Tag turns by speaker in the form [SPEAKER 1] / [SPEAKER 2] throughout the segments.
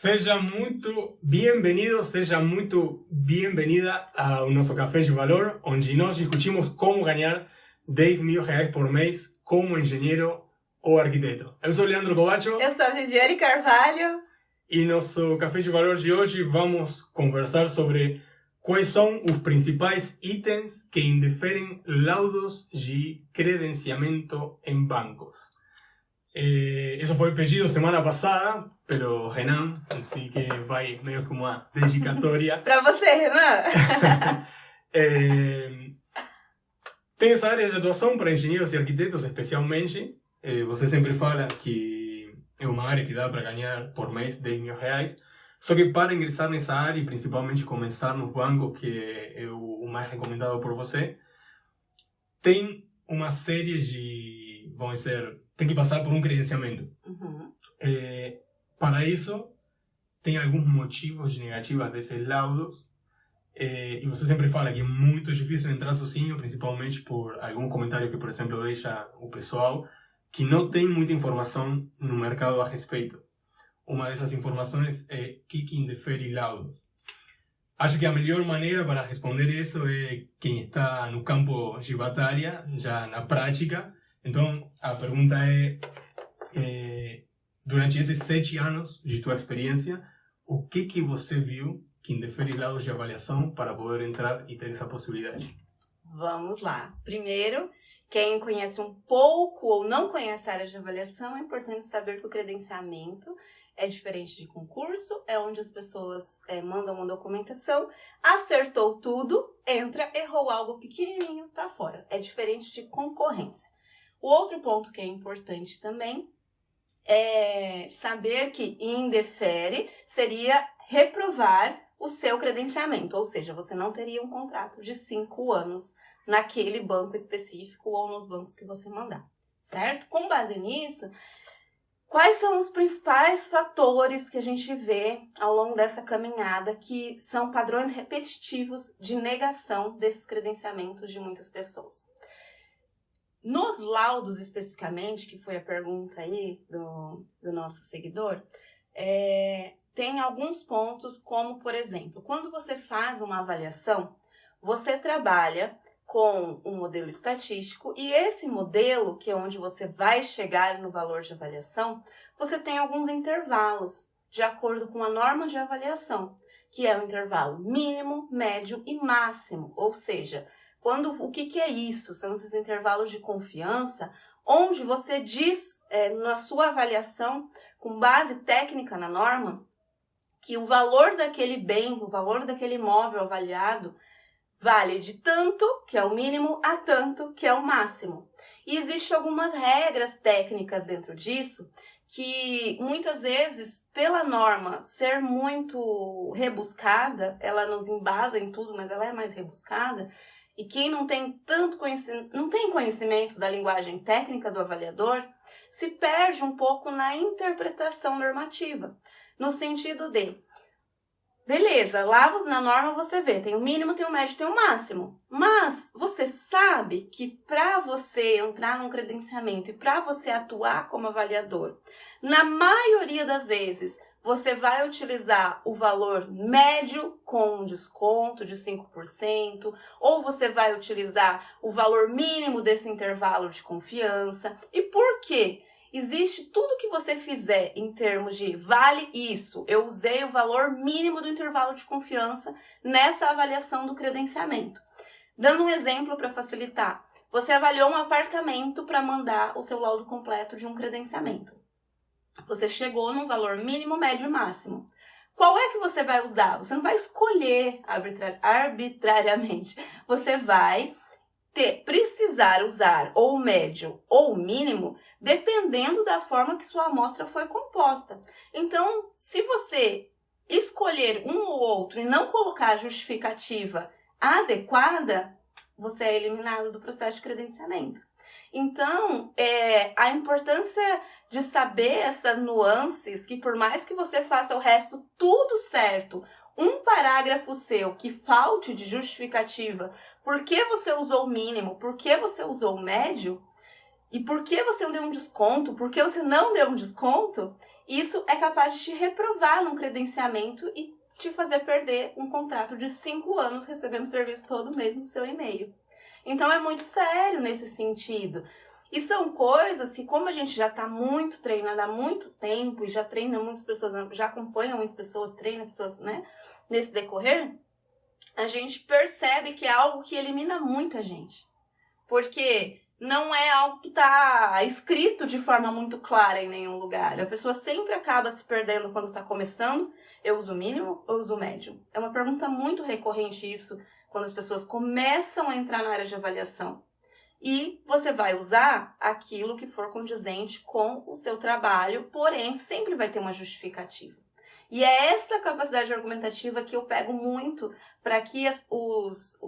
[SPEAKER 1] Seja muito bem-vindo, seja muito bem-vinda ao nosso Café de Valor, onde nós discutimos como ganhar 10 mil reais por mês como engenheiro ou arquiteto. Eu sou Leandro Covacho.
[SPEAKER 2] Eu sou a Viviane Carvalho.
[SPEAKER 1] E nosso Café de Valor de hoje vamos conversar sobre quais são os principais itens que indeferem laudos de credenciamento em bancos. Eso fue pedido semana pasada, pero Renan, así que vai meio que uma dedicatória.
[SPEAKER 2] Pra você, Renan!
[SPEAKER 1] Tem essa área de atuação para engenheiros e arquitetos, especialmente. Você sempre fala que é uma área que dá para ganhar por mês 10 mil reais. Só que para ingressar nessa área e principalmente começar nos bancos, que é o mais recomendado por você, tem uma série de, vamos dizer, tem que passar por um credenciamento.
[SPEAKER 2] Uhum.
[SPEAKER 1] Para isso, tem alguns motivos negativos desses laudos. E você sempre fala que é muito difícil entrar sozinho, principalmente por algum comentário que, por exemplo, deixa o pessoal, que não tem muita informação no mercado a respeito. Uma dessas informações é o que indefere laudos. Acho que a melhor maneira para responder isso é quem está no campo de batalha, já na prática. Então, a pergunta é, durante esses 7 anos de tua experiência, o que você viu que indefere laudos de avaliação para poder entrar e ter essa possibilidade?
[SPEAKER 2] Vamos lá. Primeiro, quem conhece um pouco ou não conhece a área de avaliação, é importante saber que o credenciamento é diferente de concurso, é onde as pessoas mandam uma documentação, acertou tudo, entra, errou algo pequenininho, tá fora. É diferente de concorrência. O outro ponto que é importante também é saber que indefere seria reprovar o seu credenciamento, ou seja, você não teria um contrato de 5 anos naquele banco específico ou nos bancos que você mandar, certo? Com base nisso, quais são os principais fatores que a gente vê ao longo dessa caminhada que são padrões repetitivos de negação desses credenciamentos de muitas pessoas? Nos laudos, especificamente, que foi a pergunta aí do nosso seguidor, tem alguns pontos como, por exemplo, quando você faz uma avaliação, você trabalha com um modelo estatístico e esse modelo, que é onde você vai chegar no valor de avaliação, você tem alguns intervalos de acordo com a norma de avaliação, que é o intervalo mínimo, médio e máximo, ou seja, o que é isso? São esses intervalos de confiança, onde você diz na sua avaliação, com base técnica na norma, que o valor daquele bem, o valor daquele imóvel avaliado, vale de tanto, que é o mínimo, a tanto, que é o máximo. E existem algumas regras técnicas dentro disso, que muitas vezes, pela norma ser muito rebuscada, ela nos embasa em tudo, mas ela é mais rebuscada, e quem não tem tanto conhecimento, não tem conhecimento da linguagem técnica do avaliador, se perde um pouco na interpretação normativa, no sentido de, beleza, lá na norma você vê, tem o mínimo, tem o médio, tem o máximo, mas você sabe que para você entrar num credenciamento e para você atuar como avaliador, na maioria das vezes, você vai utilizar o valor médio com um desconto de 5%, ou você vai utilizar o valor mínimo desse intervalo de confiança. E por quê? Existe tudo que você fizer em termos de vale isso. Eu usei o valor mínimo do intervalo de confiança nessa avaliação do credenciamento. Dando um exemplo para facilitar, você avaliou um apartamento para mandar o seu laudo completo de um credenciamento. Você chegou num valor mínimo, médio e máximo. Qual é que você vai usar? Você não vai escolher arbitrariamente. Você vai precisar usar ou o médio ou o mínimo, dependendo da forma que sua amostra foi composta. Então, se você escolher um ou outro e não colocar a justificativa adequada, você é eliminado do processo de credenciamento. Então, a importância de saber essas nuances, que por mais que você faça o resto tudo certo, um parágrafo seu que falte de justificativa, por que você usou o mínimo, por que você usou o médio, e por que você não deu um desconto, por que você não deu um desconto, Isso é capaz de te reprovar num credenciamento e te fazer perder um contrato de 5 anos recebendo serviço todo mês no seu e-mail. Então é muito sério nesse sentido. E são coisas que, como a gente já está muito treinando há muito tempo e já treina muitas pessoas, já acompanha muitas pessoas, treina pessoas, né, nesse decorrer, a gente percebe que é algo que elimina muita gente. Porque não é algo que está escrito de forma muito clara em nenhum lugar. A pessoa sempre acaba se perdendo quando está começando. Eu uso o mínimo ou uso o médio? É uma pergunta muito recorrente isso, quando as pessoas começam a entrar na área de avaliação. E você vai usar aquilo que for condizente com o seu trabalho, porém sempre vai ter uma justificativa. E é essa capacidade argumentativa que eu pego muito para que os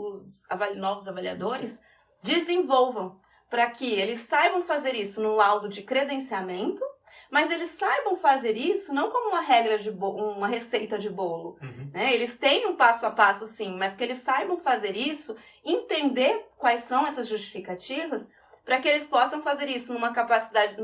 [SPEAKER 2] novos avaliadores desenvolvam, para que eles saibam fazer isso no laudo de credenciamento, mas eles saibam fazer isso não como uma regra de uma receita de bolo. Né? Eles têm um passo a passo, sim, mas que eles saibam fazer isso, entender quais são essas justificativas, para que eles possam fazer isso numa capacidade,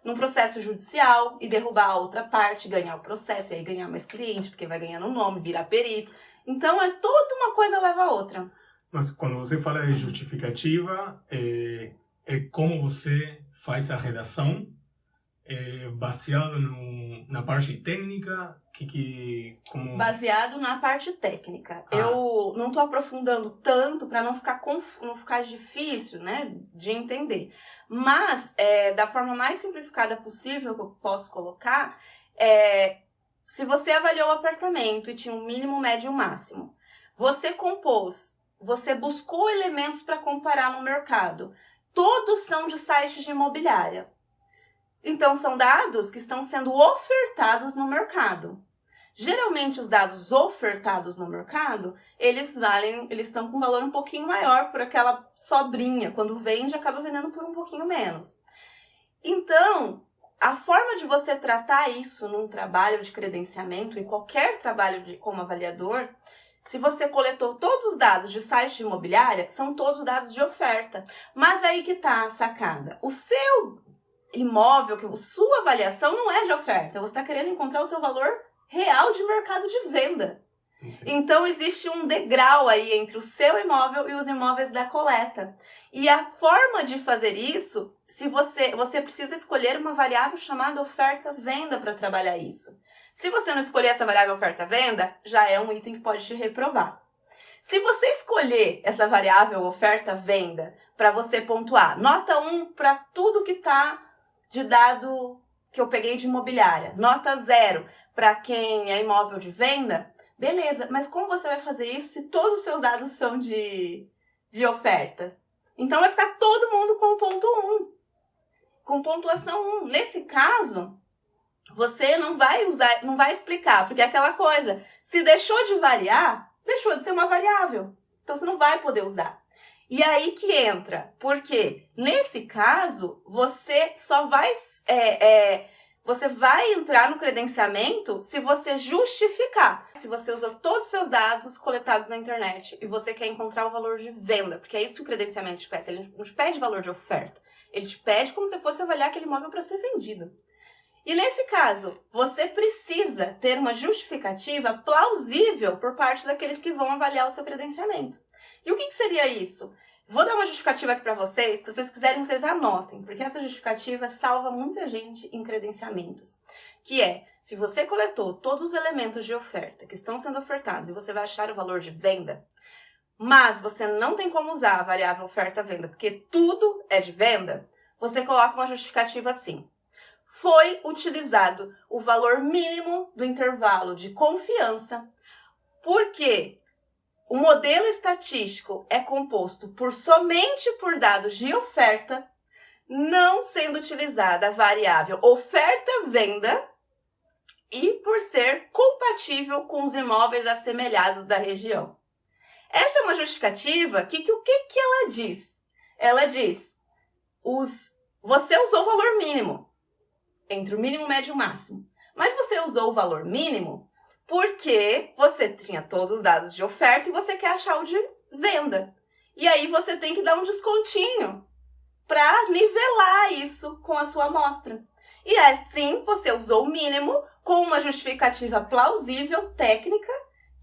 [SPEAKER 2] num processo judicial e derrubar a outra parte, ganhar o processo, e aí ganhar mais cliente, porque vai ganhando um nome, virar perito. Então, é toda uma coisa leva a outra.
[SPEAKER 1] Mas quando você fala de justificativa, é como você faz a redação, baseado na parte técnica, como...
[SPEAKER 2] Baseado na parte técnica. Eu não estou aprofundando tanto para não ficar difícil, né, de entender. Mas, da forma mais simplificada possível que eu posso colocar, se você avaliou o apartamento e tinha um mínimo, médio e um máximo, você buscou elementos para comparar no mercado. Todos são de sites de imobiliária. Então, são dados que estão sendo ofertados no mercado. Geralmente, os dados ofertados no mercado, eles estão com um valor um pouquinho maior por aquela sobrinha. Quando vende, acaba vendendo por um pouquinho menos. Então, a forma de você tratar isso num trabalho de credenciamento, em qualquer trabalho como avaliador, se você coletou todos os dados de site de imobiliária, são todos dados de oferta. Mas aí que está a sacada. O seu imóvel, sua avaliação não é de oferta. Você está querendo encontrar o seu valor real de mercado de venda. Então, existe um degrau aí entre o seu imóvel e os imóveis da coleta. E a forma de fazer isso, se você precisa escolher uma variável chamada oferta-venda para trabalhar isso. Se você não escolher essa variável oferta-venda, já é um item que pode te reprovar. Se você escolher essa variável oferta-venda para você pontuar, nota 1 para tudo que está de dado que eu peguei de imobiliária, nota 0 para quem é imóvel de venda, beleza, mas como você vai fazer isso se todos os seus dados são de oferta? Então vai ficar todo mundo com ponto 1, com pontuação 1. Nesse caso, você não vai explicar, porque é aquela coisa, se deixou de variar, deixou de ser uma variável. Então você não vai poder usar. E aí que entra, porque nesse caso, você só vai, você vai entrar no credenciamento se você justificar. Se você usou todos os seus dados coletados na internet e você quer encontrar o valor de venda, porque é isso que o credenciamento te pede. Ele não te pede valor de oferta, ele te pede como se fosse avaliar aquele imóvel para ser vendido. E nesse caso, você precisa ter uma justificativa plausível por parte daqueles que vão avaliar o seu credenciamento. E o que seria isso? Vou dar uma justificativa aqui para vocês, se vocês quiserem, vocês anotem, porque essa justificativa salva muita gente em credenciamentos. Que é, se você coletou todos os elementos de oferta que estão sendo ofertados e você vai achar o valor de venda, mas você não tem como usar a variável oferta-venda, porque tudo é de venda, você coloca uma justificativa assim. Foi utilizado o valor mínimo do intervalo de confiança, porque o modelo estatístico é composto somente por dados de oferta, não sendo utilizada a variável oferta-venda e por ser compatível com os imóveis assemelhados da região. Essa é uma justificativa o que ela diz? Ela diz, você usou o valor mínimo, entre o mínimo, médio e o máximo. Mas você usou o valor mínimo porque você tinha todos os dados de oferta e você quer achar o de venda. E aí você tem que dar um descontinho para nivelar isso com a sua amostra. E assim, você usou o mínimo com uma justificativa plausível, técnica,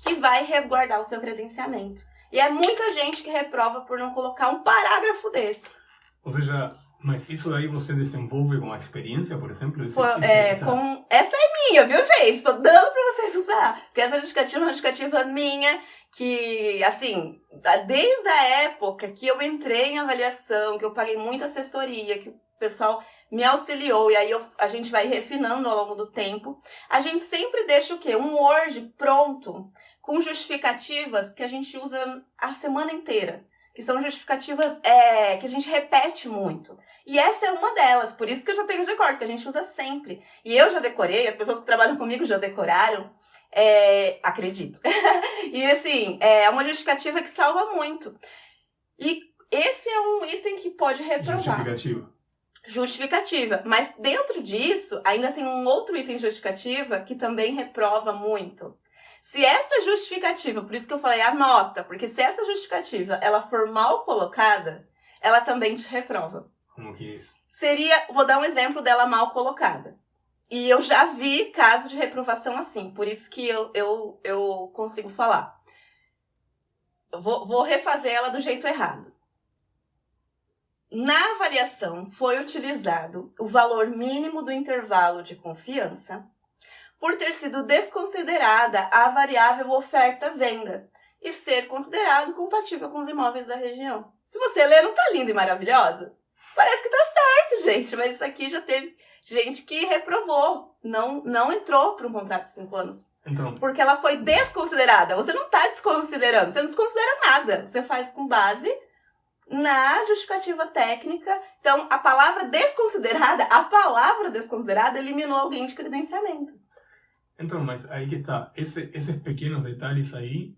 [SPEAKER 2] que vai resguardar o seu credenciamento. E é muita gente que reprova por não colocar um parágrafo desse.
[SPEAKER 1] Ou seja, mas isso aí você desenvolve com a experiência, por exemplo?
[SPEAKER 2] Essa é minha, viu, gente? Tô dando pra vocês usar. Porque essa justificativa é uma justificativa minha que, assim, desde a época que eu entrei em avaliação, que eu paguei muita assessoria, que o pessoal me auxiliou, e aí a gente vai refinando ao longo do tempo, a gente sempre deixa o quê? Um Word pronto, com justificativas que a gente usa a semana inteira. Que são justificativas que a gente repete muito. E essa é uma delas, por isso que eu já tenho decor, que a gente usa sempre. E eu já decorei, as pessoas que trabalham comigo já decoraram, acredito. E assim, é uma justificativa que salva muito. E esse é um item que pode reprovar. Justificativa. Mas dentro disso, ainda tem um outro item de justificativa que também reprova muito. Se essa justificativa, por isso que eu falei anota, porque se essa justificativa ela for mal colocada, ela também te reprova.
[SPEAKER 1] Como que é isso?
[SPEAKER 2] Vou dar um exemplo dela mal colocada. E eu já vi caso de reprovação assim, por isso que eu consigo falar. Vou refazer ela do jeito errado. Na avaliação foi utilizado o valor mínimo do intervalo de confiança por ter sido desconsiderada a variável oferta-venda e ser considerado compatível com os imóveis da região. Se você ler, não tá linda e maravilhosa? Parece que tá certo, gente, mas isso aqui já teve gente que reprovou, não entrou para um contrato de 5 anos.
[SPEAKER 1] Então,
[SPEAKER 2] porque ela foi desconsiderada. Você não tá desconsiderando, você não desconsidera nada. Você faz com base na justificativa técnica. Então, a palavra desconsiderada eliminou alguém de credenciamento.
[SPEAKER 1] Então, mas aí que tá. Esses pequenos detalhes aí,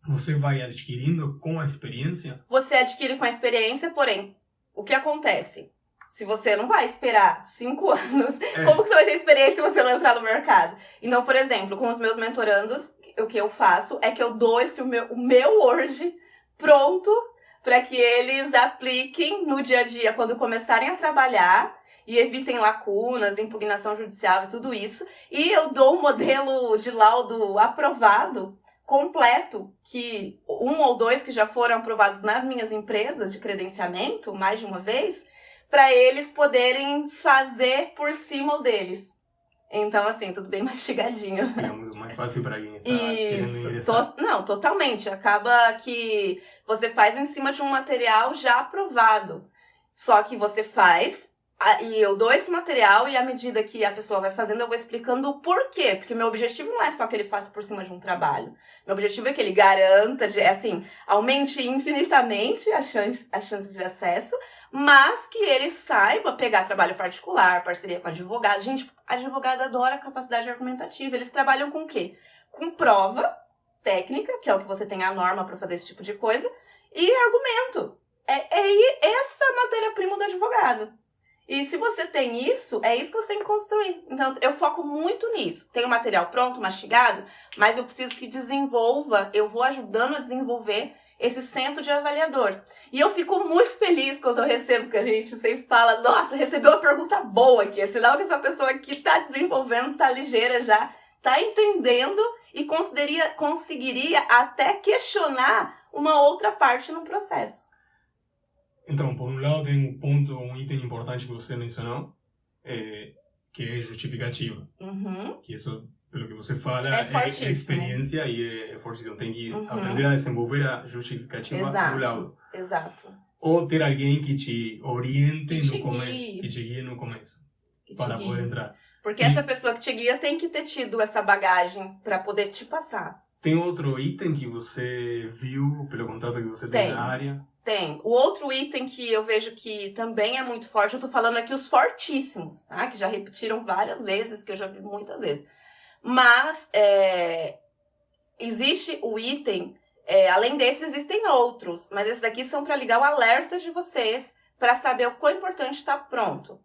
[SPEAKER 1] você vai adquirindo com a experiência?
[SPEAKER 2] Você adquire com a experiência, porém, o que acontece? Se você não vai esperar 5 anos, como que você vai ter experiência se você não entrar no mercado? Então, por exemplo, com os meus mentorandos, o que eu faço é que eu dou o meu Word pronto para que eles apliquem no dia a dia, quando começarem a trabalhar, e evitem lacunas, impugnação judicial e tudo isso. E eu dou um modelo de laudo aprovado, completo, que 1 ou 2 que já foram aprovados nas minhas empresas de credenciamento, mais de uma vez, para eles poderem fazer por cima deles. Então, assim, tudo bem mastigadinho.
[SPEAKER 1] É muito mais fácil para quem está
[SPEAKER 2] querendo
[SPEAKER 1] ingressar.
[SPEAKER 2] Não, totalmente. Acaba que você faz em cima de um material já aprovado. Só que você faz, e eu dou esse material, e à medida que a pessoa vai fazendo, eu vou explicando o porquê. Porque meu objetivo não é só que ele faça por cima de um trabalho. Meu objetivo é que ele garanta, aumente infinitamente as chances de acesso, mas que ele saiba pegar trabalho particular, parceria com advogado. Gente, advogado adora capacidade argumentativa. Eles trabalham com o quê? Com prova técnica, que é o que você tem a norma para fazer esse tipo de coisa, e argumento. É essa matéria-prima do advogado. E se você tem isso, é isso que você tem que construir. Então, eu foco muito nisso. Tenho material pronto, mastigado, mas eu preciso que desenvolva, eu vou ajudando a desenvolver esse senso de avaliador. E eu fico muito feliz quando eu recebo, porque a gente sempre fala, nossa, recebeu uma pergunta boa aqui. É sinal que essa pessoa aqui tá desenvolvendo, tá ligeira já, tá entendendo e conseguiria até questionar uma outra parte no processo.
[SPEAKER 1] Então, por um lado, tem um item importante que você mencionou, que é justificativa.
[SPEAKER 2] Uhum.
[SPEAKER 1] Que isso, pelo que você fala,
[SPEAKER 2] é
[SPEAKER 1] experiência e é fortíssimo. Tem que aprender a desenvolver a justificativa do laudo.
[SPEAKER 2] Exato.
[SPEAKER 1] Ou ter alguém que te oriente no começo, que te guie no começo, para poder entrar.
[SPEAKER 2] Porque essa pessoa que te guia tem que ter tido essa bagagem para poder te passar.
[SPEAKER 1] Tem outro item que você viu, pelo contato que você tem na área?
[SPEAKER 2] Tem. O outro item que eu vejo que também é muito forte, eu tô falando aqui os fortíssimos, tá? Que já repetiram várias vezes, que eu já vi muitas vezes. Mas, existe o item, além desse existem outros, mas esses daqui são para ligar o alerta de vocês, para saber o quão importante está pronto.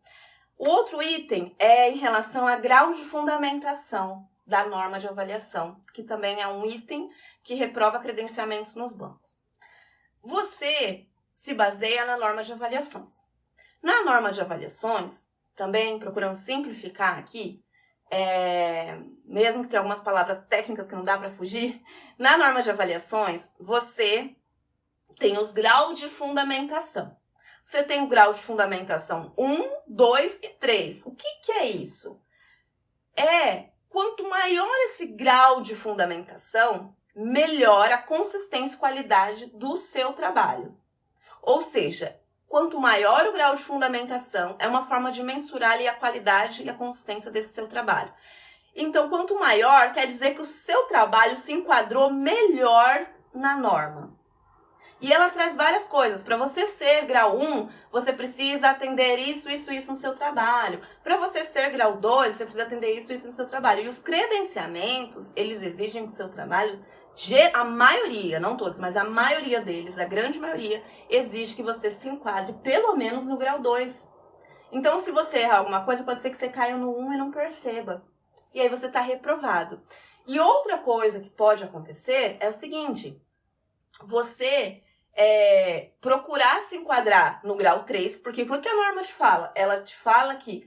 [SPEAKER 2] O outro item é em relação a grau de fundamentação da norma de avaliação, que também é um item que reprova credenciamentos nos bancos. Você se baseia na norma de avaliações. Na norma de avaliações, também, procurando simplificar aqui, mesmo que tenha algumas palavras técnicas que não dá para fugir, na norma de avaliações, você tem os graus de fundamentação. Você tem o grau de fundamentação 1, 2 e 3. O que é isso? Quanto maior esse grau de fundamentação, melhor a consistência e qualidade do seu trabalho. Ou seja, quanto maior o grau de fundamentação, é uma forma de mensurar ali a qualidade e a consistência desse seu trabalho. Então, quanto maior, quer dizer que o seu trabalho se enquadrou melhor na norma. E ela traz várias coisas. Para você ser grau 1, você precisa atender isso no seu trabalho. Para você ser grau 2, você precisa atender isso no seu trabalho. E os credenciamentos, eles exigem que o seu trabalho, a maioria, não todos, mas a maioria deles, a grande maioria, exige que você se enquadre pelo menos no grau 2. Então, se você errar alguma coisa, pode ser que você caia no 1 e não perceba. E aí você está reprovado. E outra coisa que pode acontecer é o seguinte: você procurar se enquadrar no grau 3, porque o que a norma te fala? Ela te fala que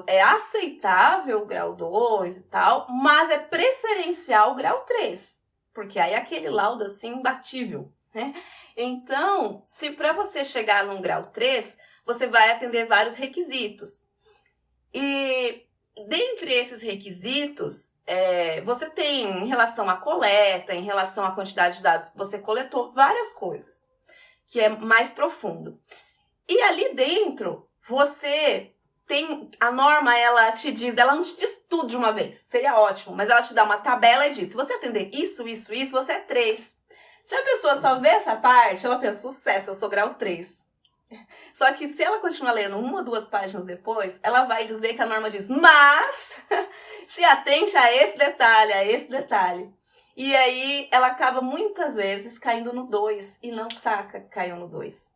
[SPEAKER 2] é aceitável o grau 2 e tal, mas é preferencial o grau 3, porque aí é aquele laudo assim imbatível, né? Então, se para você chegar num grau 3, você vai atender vários requisitos. E dentre esses requisitos, você tem, em relação à coleta, em relação à quantidade de dados que você coletou, várias coisas, que é mais profundo. E ali dentro, você tem, a norma, ela não te diz tudo de uma vez, seria ótimo, mas ela te dá uma tabela e diz, se você atender isso, você é 3. Se a pessoa só vê essa parte, ela pensa, sucesso, eu sou grau 3. Só que se ela continuar lendo 1 ou 2 páginas depois, ela vai dizer que a norma diz, mas se atente a esse detalhe. E aí ela acaba muitas vezes caindo no 2 e não saca que caiu no 2.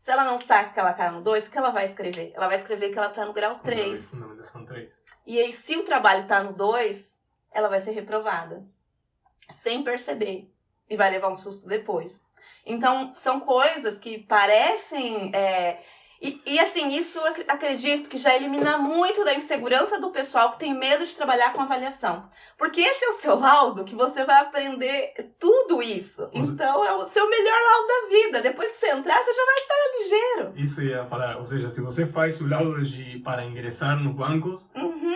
[SPEAKER 2] Se ela não saca que ela caiu no 2, o que ela vai escrever? Ela vai escrever que ela está no grau 3.
[SPEAKER 1] Fundamentação 3.
[SPEAKER 2] E aí, se o trabalho está no 2, ela vai ser reprovada. Sem perceber. E vai levar um susto depois. Então, são coisas que parecem... E assim, isso eu acredito que já elimina muito da insegurança do pessoal que tem medo de trabalhar com avaliação. Porque esse é o seu laudo que você vai aprender tudo isso. Então, é o seu melhor laudo da vida. Depois que você entrar, você já vai estar ligeiro.
[SPEAKER 1] Isso ia falar. Ou seja, se você faz o laudo para ingressar nos bancos,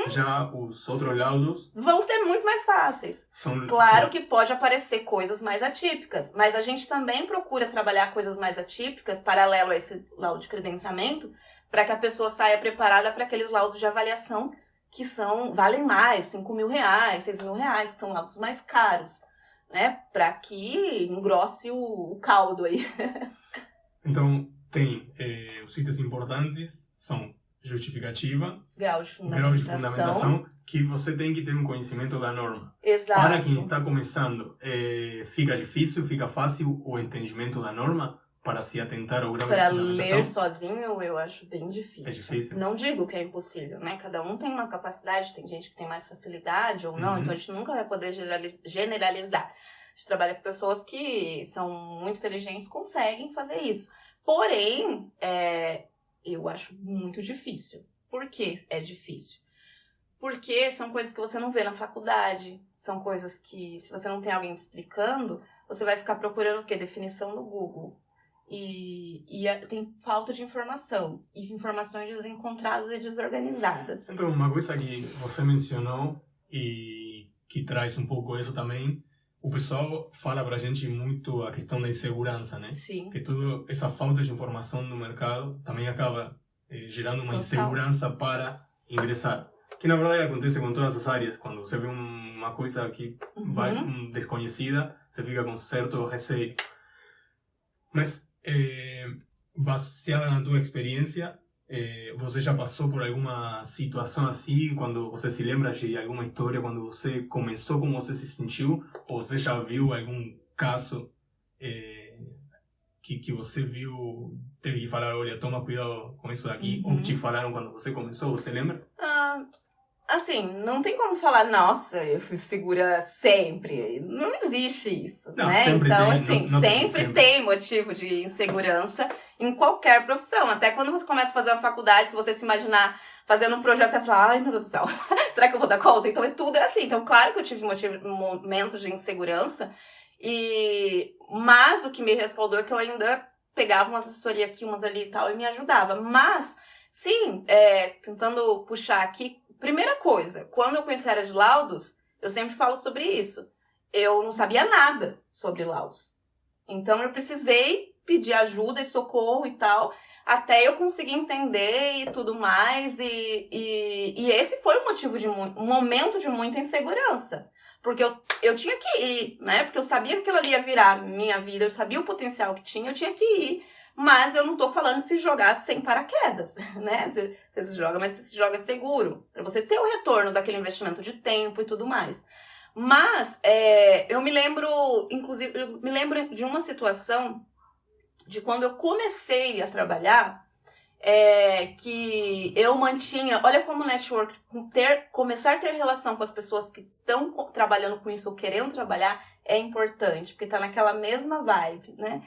[SPEAKER 1] já os outros laudos
[SPEAKER 2] vão ser muito mais fáceis. Claro que pode aparecer coisas mais atípicas, mas a gente também procura trabalhar coisas mais atípicas, paralelo a esse laudo de credenciamento, para que a pessoa saia preparada para aqueles laudos de avaliação que valem mais, R$5.000, R$6.000, que são laudos mais caros, né? Para que engrosse o caldo aí.
[SPEAKER 1] Então, tem os itens importantes, são justificativa,
[SPEAKER 2] grau de fundamentação,
[SPEAKER 1] que você tem que ter um conhecimento da norma.
[SPEAKER 2] Exato.
[SPEAKER 1] Para quem está começando, fica difícil, fica fácil o entendimento da norma para se atentar ao grau de fundamentação?
[SPEAKER 2] Para ler sozinho, eu acho bem difícil.
[SPEAKER 1] É difícil?
[SPEAKER 2] Não digo que é impossível, né? Cada um tem uma capacidade, tem gente que tem mais facilidade ou não, então a gente nunca vai poder generalizar. A gente trabalha com pessoas que são muito inteligentes, conseguem fazer isso. Porém, eu acho muito difícil. Por que é difícil? Porque são coisas que você não vê na faculdade. São coisas que, se você não tem alguém te explicando, você vai ficar procurando o quê? Definição no Google. E tem falta de informação. E informações desencontradas e desorganizadas.
[SPEAKER 1] Então, uma coisa que você mencionou e que traz um pouco isso também, o pessoal fala pra gente muito a questão da insegurança, né?
[SPEAKER 2] Sim.
[SPEAKER 1] Que toda essa falta de informação no mercado também acaba gerando uma insegurança para ingressar. Que na verdade acontece com todas as áreas. Quando você vê uma coisa que vai desconhecida, você fica com certo receio. Mas, baseada na tua experiência, você já passou por alguma situação assim, quando você se lembra de alguma história, quando você começou, como você se sentiu, ou você já viu algum caso que você viu, teve que falar, olha, toma cuidado com isso daqui, ou te falaram quando você começou, você lembra?
[SPEAKER 2] Assim, não tem como falar, nossa, eu fui segura sempre. Não existe isso,
[SPEAKER 1] não,
[SPEAKER 2] né?
[SPEAKER 1] Sempre
[SPEAKER 2] então,
[SPEAKER 1] tem,
[SPEAKER 2] assim,
[SPEAKER 1] não
[SPEAKER 2] sempre tem motivo de insegurança em qualquer profissão. Até quando você começa a fazer uma faculdade, se você se imaginar fazendo um projeto, você fala, ai meu Deus do céu, será que eu vou dar conta? Então tudo é assim. Então claro que eu tive momentos de insegurança, mas o que me respaldou é que eu ainda pegava umas assessoria aqui, umas ali e tal, e me ajudava. Mas, sim, tentando puxar aqui, primeira coisa, quando eu conheci a área de laudos, eu sempre falo sobre isso. Eu não sabia nada sobre laudos. Então, eu precisei pedir ajuda e socorro e tal, até eu conseguir entender e tudo mais. E esse foi um momento de muita insegurança. Porque eu tinha que ir, né? Porque eu sabia que aquilo ali ia virar minha vida, eu sabia o potencial que tinha, eu tinha que ir. Mas eu não tô falando de se jogar sem paraquedas, né? Você se joga, mas você se joga seguro. Pra você ter o retorno daquele investimento de tempo e tudo mais. Mas eu me lembro, inclusive, de uma situação de quando eu comecei a trabalhar, que eu mantinha, olha como o network, começar a ter relação com as pessoas que estão trabalhando com isso ou querendo trabalhar é importante, porque tá naquela mesma vibe, né?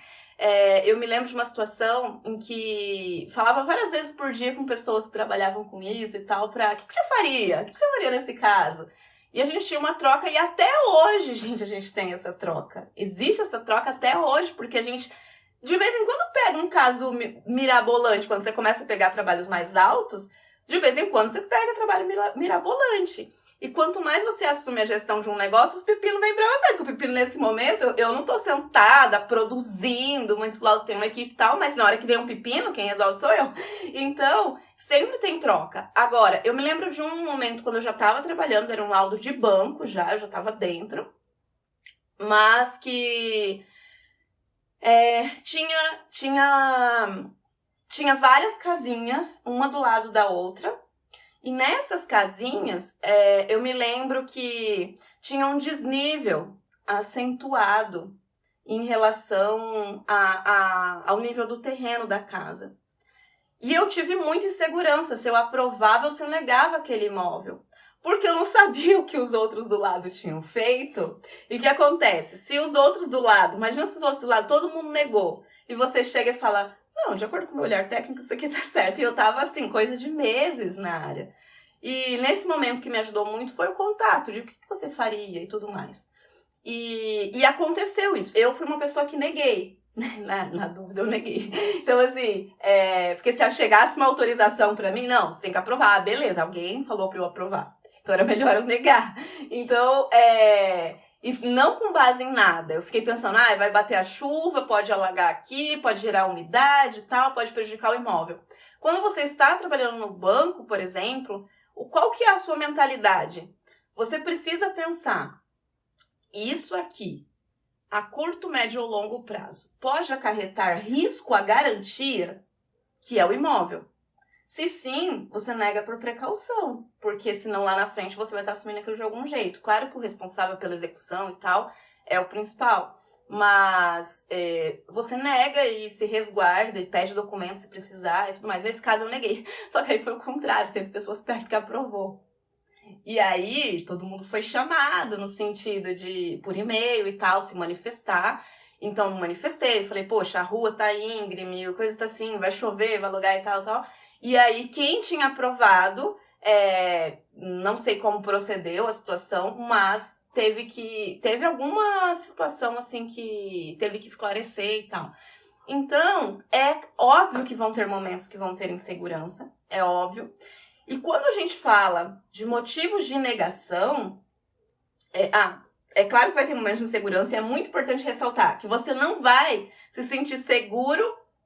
[SPEAKER 2] Eu me lembro de uma situação em que falava várias vezes por dia com pessoas que trabalhavam com isso e tal, o que você faria? O que você faria nesse caso? E a gente tinha uma troca, e até hoje, gente, a gente tem essa troca. Existe essa troca até hoje, porque a gente, de vez em quando, pega um caso mirabolante. Quando você começa a pegar trabalhos mais altos, de vez em quando você pega trabalho mirabolante. E quanto mais você assume a gestão de um negócio, os pepinos vêm pra você. Porque o pepino, nesse momento, eu não tô sentada, produzindo, muitos laudos tem uma equipe e tal, mas na hora que vem um pepino, quem resolve sou eu. Então, sempre tem troca. Agora, eu me lembro de um momento quando eu já tava trabalhando, era um laudo de banco eu já tava dentro, mas que tinha várias casinhas, uma do lado da outra. E nessas casinhas, eu me lembro que tinha um desnível acentuado em relação ao nível do terreno da casa. E eu tive muita insegurança se eu aprovava ou se eu negava aquele imóvel. Porque eu não sabia o que os outros do lado tinham feito. E o que acontece? Se os outros do lado, imagina se os outros do lado, todo mundo negou. E você chega e fala, não, de acordo com o meu olhar técnico, isso aqui tá certo. E eu tava assim, coisa de meses na área. E nesse momento que me ajudou muito foi o contato, de o que você faria e tudo mais. E aconteceu isso. Eu fui uma pessoa que neguei. Na dúvida, eu neguei. Então, assim, porque se chegasse uma autorização pra mim, não, você tem que aprovar. Beleza, alguém falou pra eu aprovar. Então, era melhor eu negar. Então, e não com base em nada. Eu fiquei pensando, vai bater a chuva, pode alagar aqui, pode gerar umidade e tal, pode prejudicar o imóvel. Quando você está trabalhando no banco, por exemplo, qual que é a sua mentalidade? Você precisa pensar, isso aqui, a curto, médio ou longo prazo, pode acarretar risco à garantia, que é o imóvel? Se sim, você nega por precaução, porque senão lá na frente você vai estar assumindo aquilo de algum jeito. Claro que o responsável pela execução e tal é o principal, mas você nega e se resguarda e pede documentos se precisar e tudo mais. Nesse caso eu neguei, só que aí foi o contrário, teve pessoas perto que aprovou. E aí todo mundo foi chamado no sentido de, por e-mail e tal, se manifestar. Então me manifestei, falei, poxa, a rua tá íngreme, a coisa tá assim, vai chover, vai alugar e tal, tal. E aí, quem tinha aprovado, não sei como procedeu a situação, mas teve alguma situação assim que teve que esclarecer e tal. Então, é óbvio que vão ter momentos que vão ter insegurança, é óbvio. E quando a gente fala de motivos de negação, é claro que vai ter momentos de insegurança e é muito importante ressaltar que você não vai se sentir seguro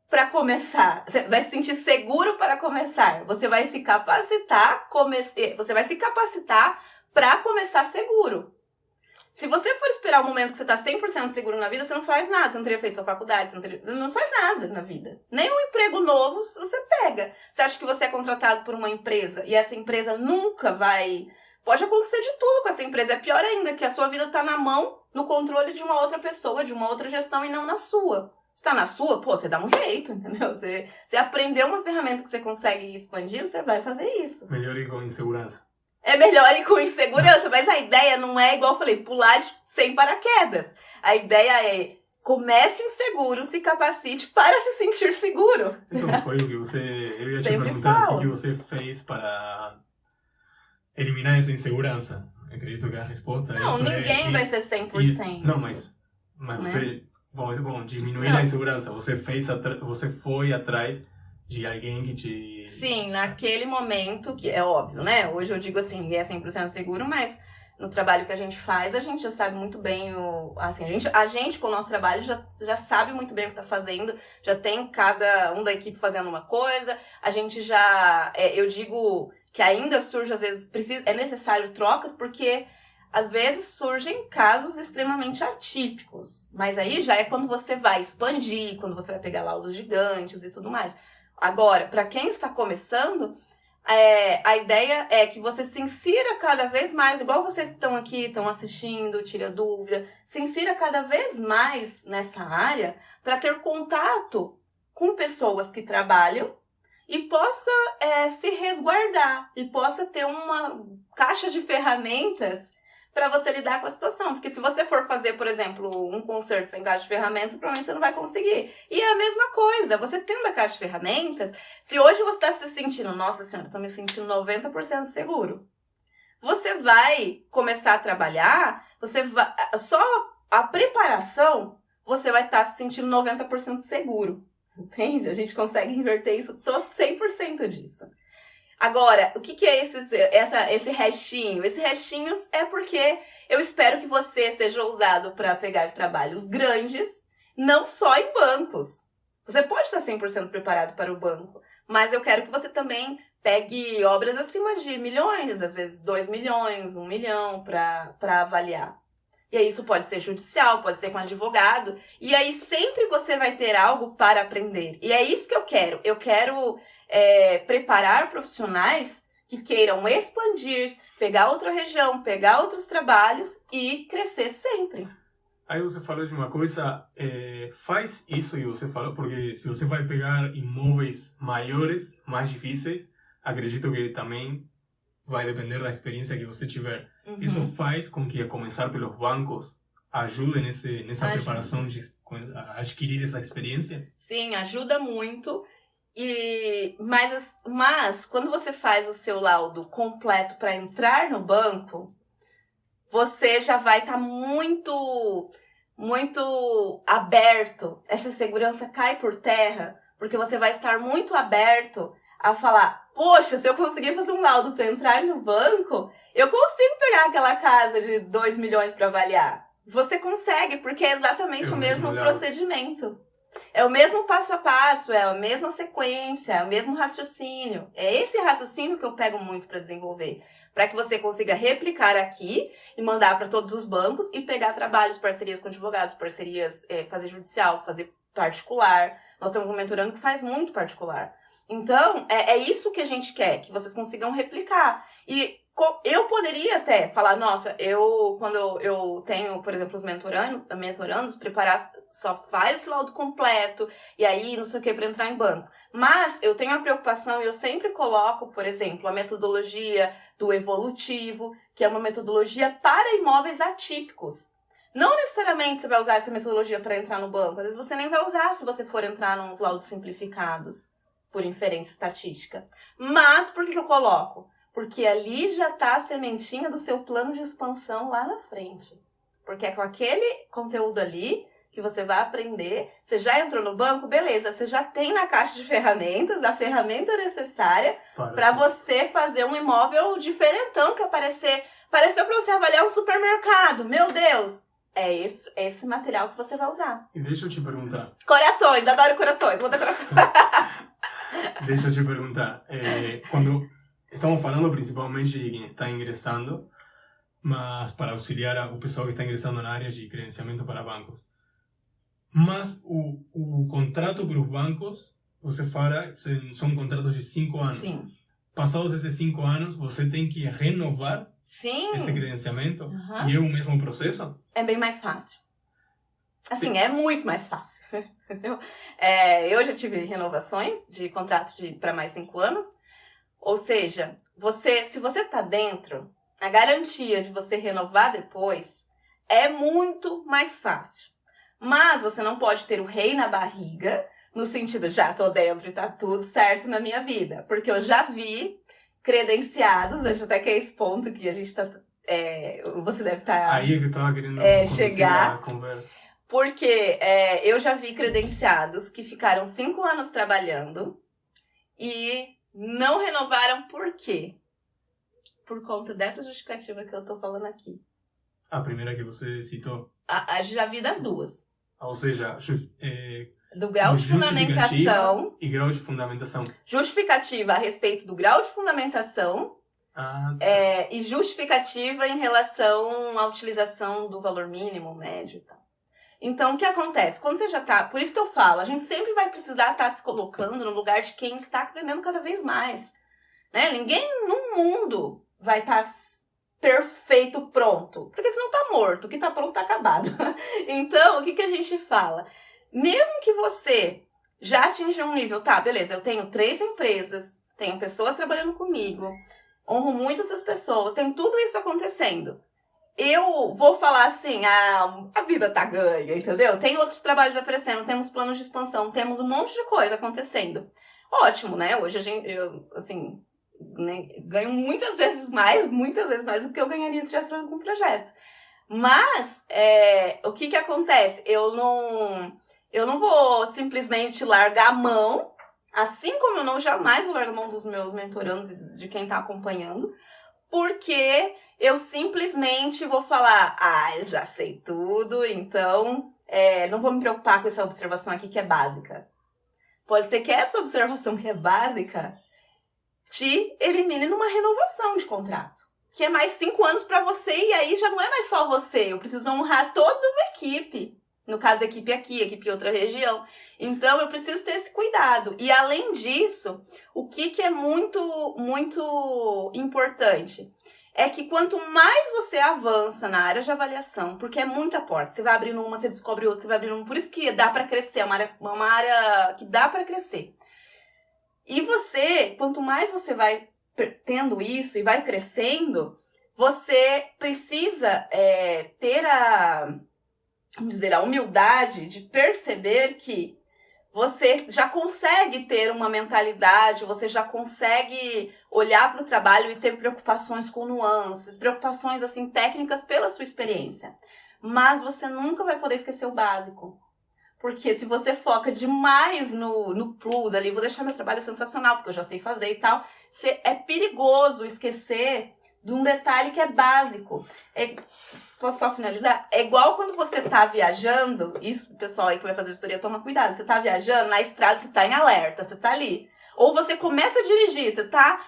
[SPEAKER 2] para começar. Você vai se sentir seguro para começar. Você vai se capacitar, para começar seguro. Se você for esperar o momento que você está 100% seguro na vida, você não faz nada. Você não teria feito sua faculdade, você não faz nada na vida. Nem um emprego novo você pega. Você acha que você é contratado por uma empresa e essa empresa nunca vai... Pode acontecer de tudo com essa empresa. É pior ainda, que a sua vida está na mão, no controle de uma outra pessoa, de uma outra gestão e não na sua. Se tá na sua, você dá um jeito, entendeu? Você aprendeu uma ferramenta que você consegue expandir, você vai fazer isso.
[SPEAKER 1] Melhor ir com insegurança.
[SPEAKER 2] É melhor ir com insegurança, mas a ideia não é, igual eu falei, pular sem paraquedas. A ideia é, comece inseguro, se capacite para se sentir seguro.
[SPEAKER 1] Então foi o que você eu ia te
[SPEAKER 2] Sempre
[SPEAKER 1] perguntar
[SPEAKER 2] falo.
[SPEAKER 1] o que você fez para eliminar essa insegurança. Eu acredito que a resposta
[SPEAKER 2] Não,
[SPEAKER 1] isso
[SPEAKER 2] ninguém vai ser 100%.
[SPEAKER 1] Não, mas
[SPEAKER 2] né?
[SPEAKER 1] você... Bom, diminuir
[SPEAKER 2] Não.
[SPEAKER 1] a insegurança. Você foi atrás de alguém que te...
[SPEAKER 2] Sim, naquele momento, que é óbvio, né? Hoje eu digo assim, ninguém é 100% seguro, mas no trabalho que a gente faz, a gente já sabe muito bem assim, a gente com o nosso trabalho já sabe muito bem o que tá fazendo, já tem cada um da equipe fazendo uma coisa, a gente já, eu digo que ainda surge, às vezes, é necessário trocas, porque às vezes surgem casos extremamente atípicos, mas aí já é quando você vai expandir, quando você vai pegar laudos gigantes e tudo mais. Agora, para quem está começando, a ideia é que você se insira cada vez mais, igual vocês que estão aqui, estão assistindo, tira dúvida, se insira cada vez mais nessa área para ter contato com pessoas que trabalham e possa se resguardar e possa ter uma caixa de ferramentas para você lidar com a situação. Porque se você for fazer, por exemplo, um concerto sem caixa de ferramentas, provavelmente você não vai conseguir. E é a mesma coisa, você tendo a caixa de ferramentas, se hoje você está se sentindo, nossa senhora, estou me sentindo 90% seguro, você vai começar a trabalhar, só a preparação, você vai estar se sentindo 90% seguro. Entende? A gente consegue inverter isso 100% disso. Agora, o que é esse restinho? Esse restinho é porque eu espero que você seja ousado para pegar trabalhos grandes, não só em bancos. Você pode estar 100% preparado para o banco, mas eu quero que você também pegue obras acima de milhões, às vezes 2 milhões, 1 milhão para avaliar. E aí isso pode ser judicial, pode ser com advogado, e aí sempre você vai ter algo para aprender. E é isso que eu quero. Eu quero preparar profissionais que queiram expandir, pegar outra região, pegar outros trabalhos e crescer sempre.
[SPEAKER 1] Aí você falou de uma coisa, faz isso e você falou, porque se você vai pegar imóveis maiores, mais difíceis, acredito que também vai depender da experiência que você tiver.
[SPEAKER 2] Uhum.
[SPEAKER 1] Isso faz com que, a começar pelos bancos, ajude nessa preparação de adquirir essa experiência?
[SPEAKER 2] Sim, ajuda muito. Mas quando você faz o seu laudo completo para entrar no banco, você já vai estar muito aberto. Essa segurança cai por terra, porque você vai estar muito aberto a falar, poxa, se eu conseguir fazer um laudo para entrar no banco, eu consigo pegar aquela casa de 2 milhões para avaliar. Você consegue, porque é exatamente o mesmo procedimento. É o mesmo passo a passo, é a mesma sequência, é o mesmo raciocínio. É esse raciocínio que eu pego muito para desenvolver. Para que você consiga replicar aqui e mandar para todos os bancos e pegar trabalhos, parcerias com advogados, parcerias, fazer judicial, fazer particular. Nós temos um mentorando que faz muito particular. Então, é isso que a gente quer, que vocês consigam replicar. E eu poderia até falar, nossa, quando eu tenho, por exemplo, os mentorandos, preparar, só faz esse laudo completo, e aí não sei o que para entrar em banco. Mas eu tenho a preocupação e eu sempre coloco, por exemplo, a metodologia do evolutivo, que é uma metodologia para imóveis atípicos. Não necessariamente você vai usar essa metodologia para entrar no banco, às vezes você nem vai usar se você for entrar nos laudos simplificados, por inferência estatística. Mas por que eu coloco? Porque ali já está a sementinha do seu plano de expansão lá na frente. Porque é com aquele conteúdo ali que você vai aprender. Você já entrou no banco? Beleza, você já tem na caixa de ferramentas a ferramenta necessária para você fazer um imóvel diferentão que pareceu para você avaliar um supermercado. Meu Deus! É esse material que você vai usar.
[SPEAKER 1] E deixa eu te perguntar.
[SPEAKER 2] Corações, adoro corações. Vou dar corações.
[SPEAKER 1] Deixa eu te perguntar. Quando estamos falando principalmente de quem está ingressando, mas para auxiliar o pessoal que está ingressando na área de credenciamento para bancos. Mas o contrato para os bancos, você fala, são contratos de 5 anos.
[SPEAKER 2] Sim.
[SPEAKER 1] Passados esses 5 anos, você tem que renovar esse credenciamento?
[SPEAKER 2] Uhum.
[SPEAKER 1] E é o mesmo processo?
[SPEAKER 2] É bem mais fácil. Assim, é muito mais fácil. Entendeu? Eu já tive renovações de contrato para mais 5 anos. Ou seja, se você está dentro, a garantia de você renovar depois é muito mais fácil. Mas você não pode ter o rei na barriga no sentido, já tô dentro e tá tudo certo na minha vida. Porque eu já vi credenciados, acho até que é esse ponto que a gente tá... você deve estar...
[SPEAKER 1] Aí é que eu tava querendo
[SPEAKER 2] chegar.
[SPEAKER 1] A conversa.
[SPEAKER 2] Porque eu já vi credenciados que ficaram 5 anos trabalhando e não renovaram por quê? Por conta dessa justificativa que eu tô falando aqui.
[SPEAKER 1] A primeira que você citou.
[SPEAKER 2] Já vi das duas.
[SPEAKER 1] Ou seja,
[SPEAKER 2] do grau de fundamentação.
[SPEAKER 1] E grau de fundamentação.
[SPEAKER 2] Justificativa a respeito do grau de fundamentação. E justificativa em relação à utilização do valor mínimo, médio e tal. Então, o que acontece? Quando você já tá... Por isso que eu falo, a gente sempre vai precisar estar se colocando no lugar de quem está aprendendo cada vez mais. Né? Ninguém no mundo vai estar perfeito, pronto. Porque senão tá morto. O que tá pronto tá acabado. Então, o que a gente fala? Mesmo que você já atinja um nível... Tá, beleza, eu tenho 3 empresas, tenho pessoas trabalhando comigo, honro muito essas pessoas, tem tudo isso acontecendo. Eu vou falar assim, a vida tá ganha, entendeu? Tem outros trabalhos aparecendo, temos planos de expansão, temos um monte de coisa acontecendo. Ótimo, né? Hoje eu ganho muitas vezes mais do que eu ganharia se estivesse trabalhando com um projeto. Mas, o que acontece? Eu não vou simplesmente largar a mão, assim como eu jamais vou largar a mão dos meus mentorandos e de quem tá acompanhando, porque... eu simplesmente vou falar, eu já sei tudo, então não vou me preocupar com essa observação aqui que é básica. Pode ser que essa observação que é básica te elimine numa renovação de contrato. Que é mais 5 anos para você e aí já não é mais só você. Eu preciso honrar toda uma equipe. No caso, equipe aqui, equipe em outra região. Então, eu preciso ter esse cuidado. E além disso, o que é muito, muito importante... é que quanto mais você avança na área de avaliação, porque é muita porta, você vai abrindo uma, você descobre outra, você vai abrindo uma, por isso que dá pra crescer, é uma área que dá pra crescer. E você, quanto mais você vai tendo isso e vai crescendo, você precisa ter vamos dizer, a humildade de perceber que você já consegue ter uma mentalidade, você já consegue olhar para o trabalho e ter preocupações com nuances, preocupações assim técnicas pela sua experiência. Mas você nunca vai poder esquecer o básico. Porque se você foca demais no plus ali, vou deixar meu trabalho sensacional, porque eu já sei fazer e tal, é perigoso esquecer de um detalhe que é básico. Posso só finalizar? É igual quando você tá viajando, isso, pessoal aí que vai fazer vistoria, toma cuidado. Você tá viajando, na estrada você tá em alerta, você tá ali. Ou você começa a dirigir, você tá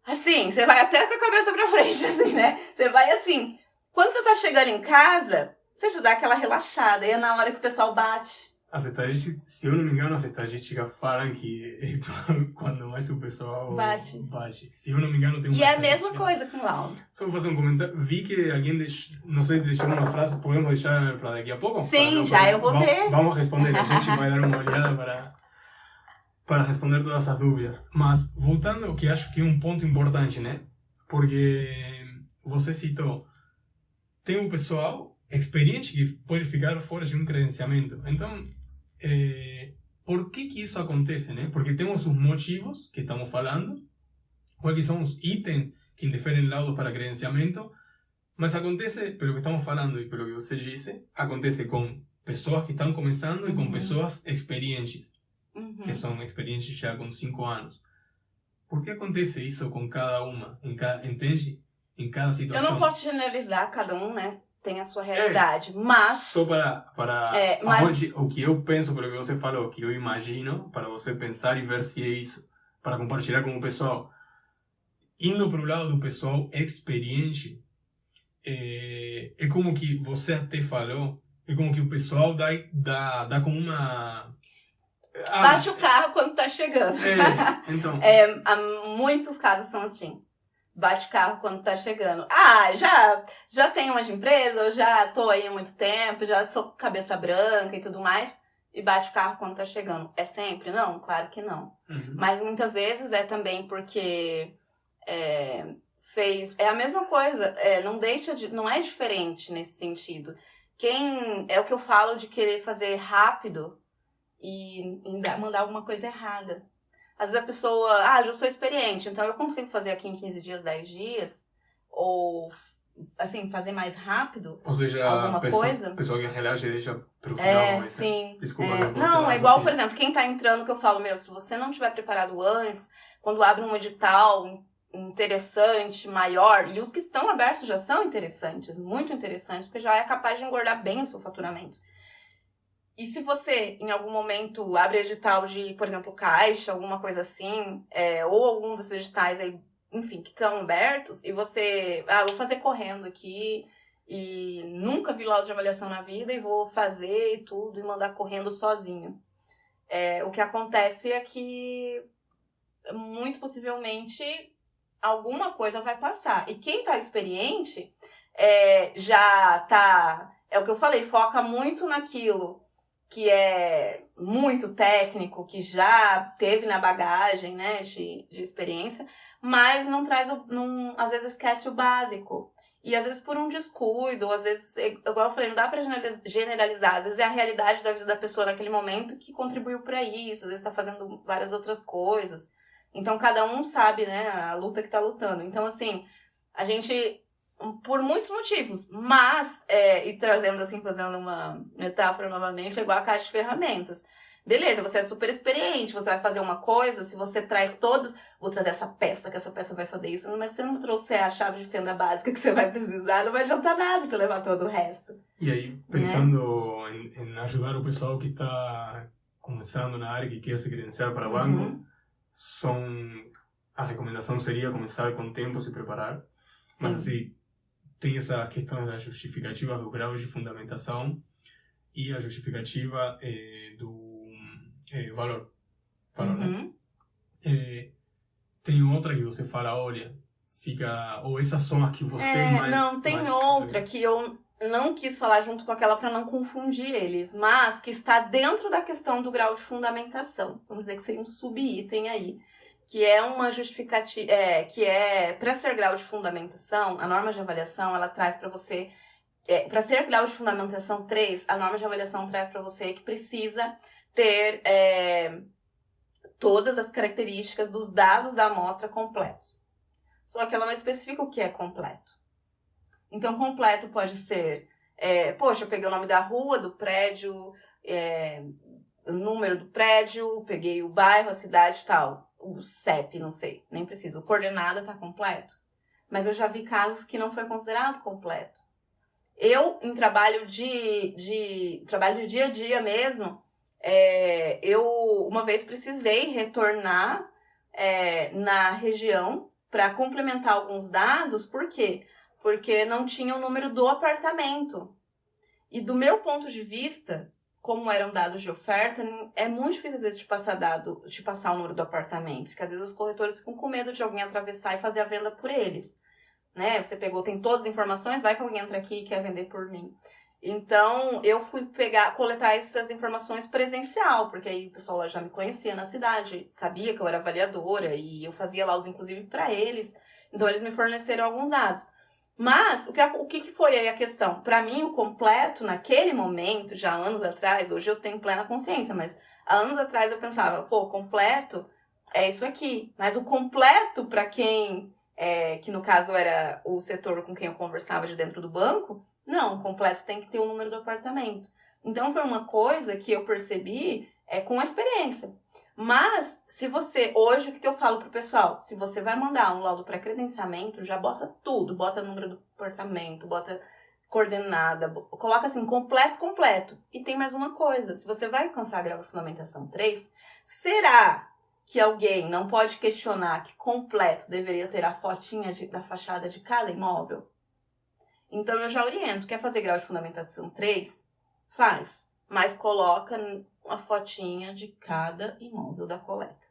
[SPEAKER 2] assim, você vai até com a cabeça pra frente, assim, né? Você vai assim. Quando você tá chegando em casa, você já dá aquela relaxada, e é na hora que o pessoal bate.
[SPEAKER 1] As estatísticas, se eu não me engano, as estatísticas falam que quando mais o pessoal bate. Se eu não me engano, tem uma.
[SPEAKER 2] E é a mesma coisa com o laudo.
[SPEAKER 1] Só vou fazer um comentário. Vi que alguém deixou uma frase, podemos deixar para daqui a pouco?
[SPEAKER 2] Sim, eu vou ver.
[SPEAKER 1] Vamos responder, a gente vai dar uma olhada para responder todas as dúvidas. Mas, voltando ao que acho que é um ponto importante, né? Porque você citou, tem um pessoal experiente que pode ficar fora de um credenciamento. Então, por que isso acontece, né? Porque temos os motivos que estamos falando, quais são os itens que indeferem laudo para credenciamento, mas acontece, pelo que estamos falando e pelo que você disse, acontece com pessoas que estão começando e com pessoas experientes, que são experientes já com 5 anos. Por que acontece isso com cada uma, entende? Em cada situação.
[SPEAKER 2] Eu não posso generalizar, cada um, né? Tem a sua realidade, mas...
[SPEAKER 1] Só para o que eu penso, pelo que você falou, o que eu imagino, para você pensar e ver se é isso, para compartilhar com o pessoal. Indo para o lado do pessoal experiente, é como que você até falou, é como que o pessoal dá como uma...
[SPEAKER 2] Bate o carro quando tá chegando.
[SPEAKER 1] Então...
[SPEAKER 2] muitos casos são assim. Bate carro quando tá chegando. Já tenho uma de empresa, eu já tô aí há muito tempo, já sou cabeça branca e tudo mais. E bate carro quando tá chegando. É sempre? Não, claro que não. Mas muitas vezes é também porque é a mesma coisa. Não é diferente nesse sentido. É o que eu falo de querer fazer rápido mandar alguma coisa errada. Às vezes a pessoa, eu sou experiente, então eu consigo fazer aqui em 15 dias, 10 dias, ou, assim, fazer mais rápido.
[SPEAKER 1] Ou seja,
[SPEAKER 2] alguma coisa.
[SPEAKER 1] A pessoa que relaxa e deixa pro final.
[SPEAKER 2] Sim.
[SPEAKER 1] Desculpa.
[SPEAKER 2] Não, é igual, por exemplo, quem tá entrando, que eu falo, se você não tiver preparado antes, quando abre um edital interessante, maior, e os que estão abertos já são interessantes, muito interessantes, porque já é capaz de engordar bem o seu faturamento. E se você, em algum momento, abre edital de, por exemplo, Caixa, alguma coisa assim, ou algum desses editais aí, enfim, que estão abertos, e você, vou fazer correndo aqui, e nunca vi laudo de avaliação na vida, e vou fazer e tudo, e mandar correndo sozinho. O que acontece é que, muito possivelmente, alguma coisa vai passar. E quem tá experiente, já tá, é o que eu falei, foca muito naquilo que é muito técnico, que já teve na bagagem, né, de experiência, mas não traz, às vezes esquece o básico. E às vezes por um descuido, ou às vezes, igual eu falei, não dá pra generalizar. Às vezes é a realidade da vida da pessoa naquele momento que contribuiu para isso, às vezes tá fazendo várias outras coisas. Então cada um sabe, né, a luta que tá lutando. Então assim, a gente, por muitos motivos, mas, e trazendo assim, fazendo uma metáfora novamente, é igual a caixa de ferramentas. Beleza, você é super experiente, você vai fazer uma coisa, se você traz todas, vou trazer essa peça, que essa peça vai fazer isso, mas se você não trouxer a chave de fenda básica que você vai precisar, não vai adiantar nada você levar todo o resto.
[SPEAKER 1] E aí, pensando em ajudar o pessoal que está começando na área, que quer se credenciar para banco, a recomendação seria começar com tempo, se preparar. Sim. Mas assim, tem essa questão da justificativa do grau de fundamentação e a justificativa do valor, né? Tem outra que você fala, olha, ou essas são as que você mais...
[SPEAKER 2] Não, tem outra que eu não quis falar junto com aquela para não confundir eles, mas que está dentro da questão do grau de fundamentação. Vamos dizer que seria um subitem aí, que é uma justificativa, que é, para ser grau de fundamentação, a norma de avaliação, ela traz para você, para ser grau de fundamentação 3, a norma de avaliação traz para você que precisa ter todas as características dos dados da amostra completos. Só que ela não especifica o que é completo. Então, completo pode ser, eu peguei o nome da rua, do prédio, o número do prédio, peguei o bairro, a cidade e tal. O CEP, não sei, nem preciso. O coordenada tá completo. Mas eu já vi casos que não foi considerado completo. Eu, em trabalho de dia a dia mesmo, eu uma vez precisei retornar na região para complementar alguns dados. Por quê? Porque não tinha o número do apartamento. E do meu ponto de vista, como eram dados de oferta, é muito difícil às vezes de passar o número do apartamento. Porque às vezes os corretores ficam com medo de alguém atravessar e fazer a venda por eles. Né? Você tem todas as informações, vai que alguém entra aqui e quer vender por mim. Então, eu fui coletar essas informações presencial, porque aí o pessoal lá já me conhecia na cidade, sabia que eu era avaliadora e eu fazia laudos, inclusive, para eles. Então, eles me forneceram alguns dados. Mas, o que foi aí a questão? Para mim, o completo, naquele momento, já anos atrás, hoje eu tenho plena consciência, mas há anos atrás eu pensava, completo é isso aqui. Mas o completo, para quem, que no caso era o setor com quem eu conversava de dentro do banco, não, o completo tem que ter o número do apartamento. Então, foi uma coisa que eu percebi com a experiência. Mas, se você, hoje, o que eu falo pro pessoal? Se você vai mandar um laudo pré-credenciamento, já bota tudo. Bota número do apartamento, bota coordenada, coloca assim, completo. E tem mais uma coisa, se você vai alcançar a grau de fundamentação 3, será que alguém não pode questionar que completo deveria ter a fotinha da fachada de cada imóvel? Então, eu já oriento, quer fazer grau de fundamentação 3? Faz, mas coloca uma fotinha de cada imóvel da coleta.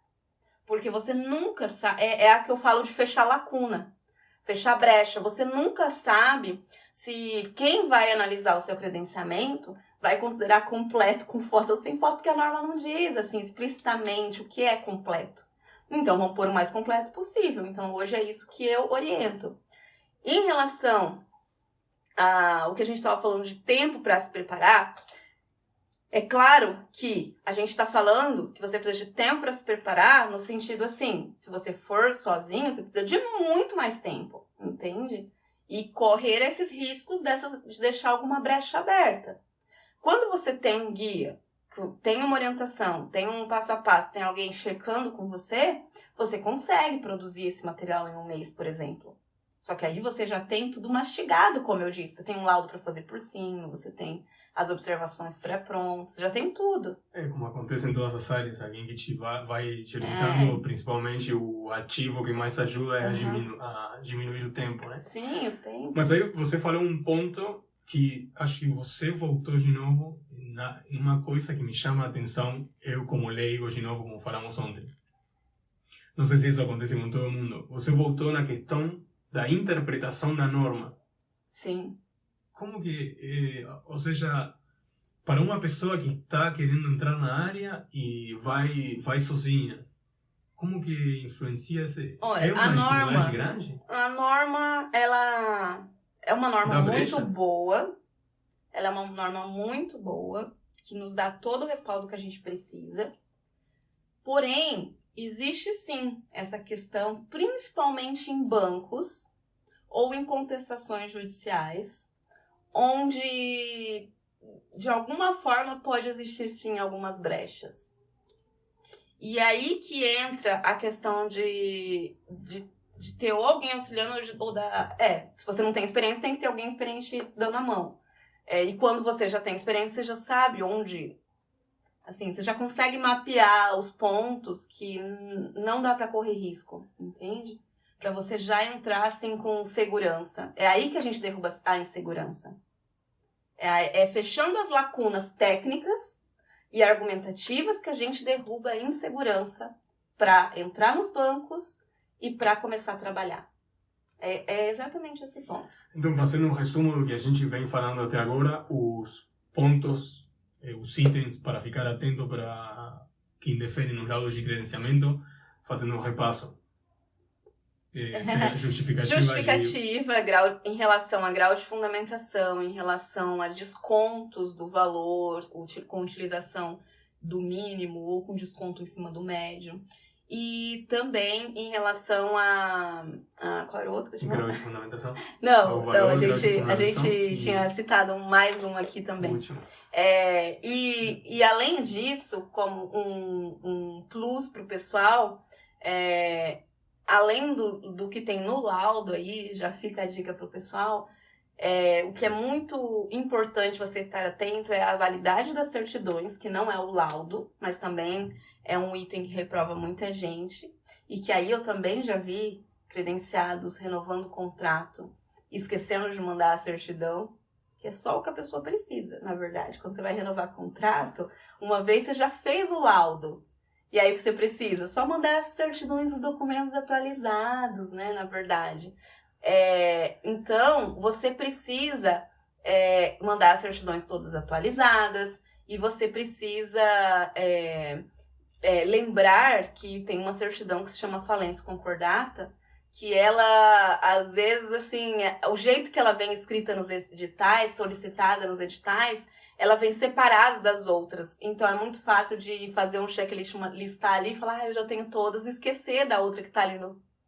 [SPEAKER 2] Porque você nunca sabe, é a que eu falo de fechar lacuna, fechar brecha. Você nunca sabe se quem vai analisar o seu credenciamento vai considerar completo com foto ou sem foto, porque a norma não diz assim explicitamente o que é completo. Então, vamos pôr o mais completo possível. Então, hoje é isso que eu oriento. Em relação ao que a gente estava falando de tempo para se preparar, É claro que a gente está falando que você precisa de tempo para se preparar, no sentido assim, se você for sozinho, você precisa de muito mais tempo, entende? E correr esses riscos de deixar alguma brecha aberta. Quando você tem um guia, tem uma orientação, tem um passo a passo, tem alguém checando com você, você consegue produzir esse material em um mês, por exemplo. Só que aí você já tem tudo mastigado, como eu disse. Você tem um laudo para fazer por cima, você tem as observações pré-prontas, já tem tudo.
[SPEAKER 1] Como acontece em todas as áreas, alguém que vai te orientando, principalmente o ativo que mais ajuda é a diminuir o tempo, né?
[SPEAKER 2] Sim, o tempo.
[SPEAKER 1] Mas aí você falou um ponto que acho que você voltou de novo em uma coisa que me chama a atenção, eu como leigo, de novo, como falamos ontem. Não sei se isso acontece com todo mundo. Você voltou na questão da interpretação da norma.
[SPEAKER 2] Sim.
[SPEAKER 1] Como que, ou seja, para uma pessoa que está querendo entrar na área e vai sozinha, como que influencia esse...
[SPEAKER 2] Olha,
[SPEAKER 1] é uma dificuldade grande?
[SPEAKER 2] A norma, ela é uma norma muito boa. Ela é uma norma muito boa, que nos dá todo o respaldo que a gente precisa. Porém, existe sim essa questão, principalmente em bancos ou em contestações judiciais, onde, de alguma forma, pode existir sim algumas brechas. E aí que entra a questão de ter ou alguém auxiliando ou se você não tem experiência, tem que ter alguém experiente dando a mão. E quando você já tem experiência, você já sabe onde... Assim, você já consegue mapear os pontos que não dá para correr risco, entende? Para você já entrar assim com segurança. É aí que a gente derruba a insegurança. É fechando as lacunas técnicas e argumentativas que a gente derruba a insegurança para entrar nos bancos e para começar a trabalhar. É exatamente esse ponto.
[SPEAKER 1] Então, fazendo um resumo do que a gente vem falando até agora, os pontos, os itens para ficar atento para quem defende nos laudos de credenciamento, fazendo um repasso.
[SPEAKER 2] Justificativa em relação a grau de fundamentação, em relação a descontos do valor, com utilização do mínimo ou com desconto em cima do médio. E também em relação a qual era o outro?
[SPEAKER 1] Grau de fundamentação?
[SPEAKER 2] Não, a gente tinha citado mais um aqui também. E além disso, como um plus para o pessoal, além do que tem no laudo aí, já fica a dica para o pessoal, o que é muito importante você estar atento é a validade das certidões, que não é o laudo, mas também é um item que reprova muita gente, e que aí eu também já vi credenciados renovando o contrato, esquecendo de mandar a certidão, que é só o que a pessoa precisa, na verdade. Quando você vai renovar contrato, uma vez você já fez o laudo, e aí o que você precisa? Só mandar as certidões dos documentos atualizados, né, na verdade. Então, você precisa mandar as certidões todas atualizadas, e você precisa lembrar que tem uma certidão que se chama falência concordata, que ela, às vezes, assim, o jeito que ela vem escrita nos editais, solicitada nos editais, ela vem separada das outras. Então, é muito fácil de fazer um checklist, listar ali e falar, eu já tenho todas, e esquecer da outra que está ali